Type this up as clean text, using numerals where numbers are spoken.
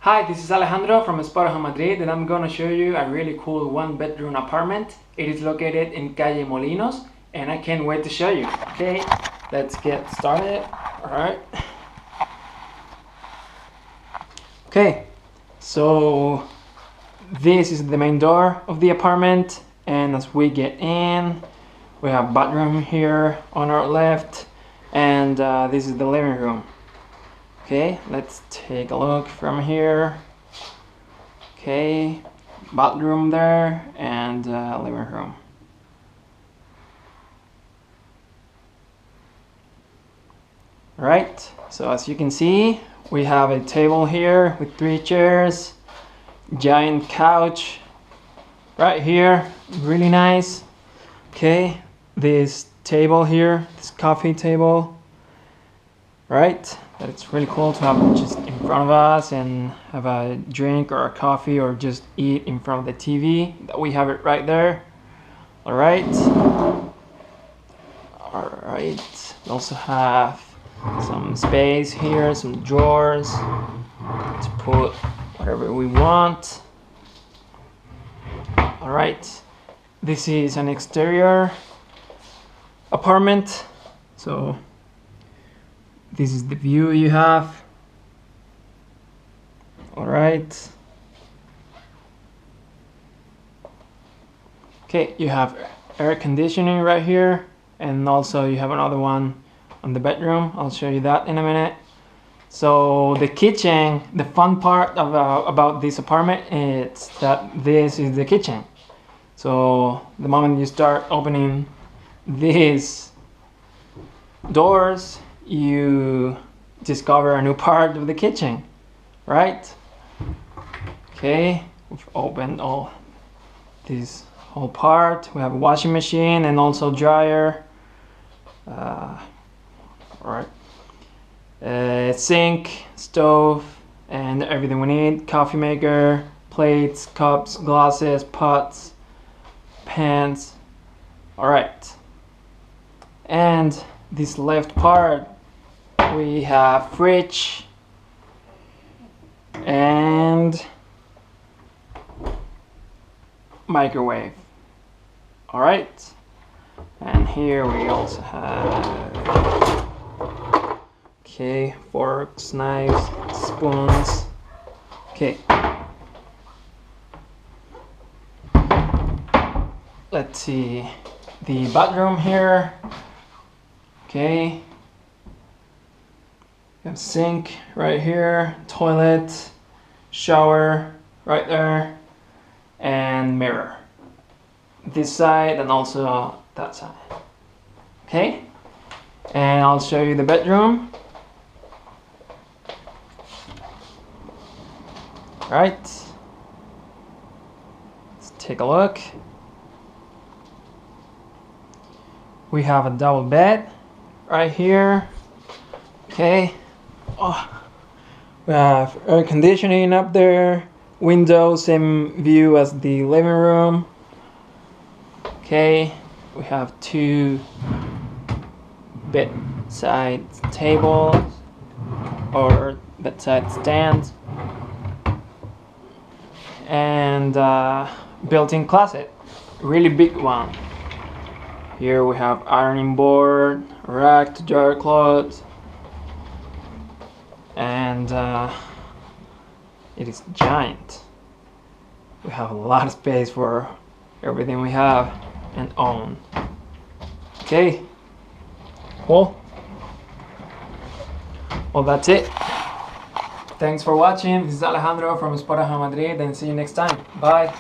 Hi, this is Alejandro from Spotahome Madrid, and I'm gonna show you a really cool one-bedroom apartment. It is located in Calle Molinos, and I can't wait to show you. Okay, let's get started. Alright. Okay, so this is the main door of the apartment, and as we get in, we have bathroom here on our left, and this is the living room. Okay, let's take a look from here. Okay, bathroom there and living room. Right, so as you can see, we have a table here with 3 chairs, giant couch right here, really nice. Okay, this table here, this coffee table, right? That it's really cool to have just in front of us and have a drink or a coffee or just eat in front of the TV. That we have it right there. All right. We also have some space here, some drawers to put whatever we want. All right. This is an exterior apartment, so this is the view you have. All right. Okay, you have air conditioning right here, and also you have another one on the bedroom. I'll show you that in a minute. So the kitchen, the fun part about this apartment is that this is the kitchen. So the moment you start opening these doors, you discover a new part of the kitchen, right? Okay, we've opened all this whole part. We have a washing machine and also dryer. All right, sink, stove, and everything we need. Coffee maker, plates, cups, glasses, pots, pans. All right, and this left part, we have fridge and microwave. All right, and here we also have forks, knives, spoons. Okay, let's see the bathroom here. Okay, you have sink right here, toilet, shower right there, and mirror. This side and also that side. Okay, and I'll show you the bedroom. Right, let's take a look. We have a double bed right here. Okay, we have air conditioning up there, window, same view as the living room. Okay, we have 2 bedside tables or bedside stands and built-in closet, really big one. Here we have ironing board, rack to dry clothes, and it is giant. We have a lot of space for everything we have and own. Okay, well that's it. Thanks for watching. This is Alejandro from Spotahome Madrid, and see you next time. Bye.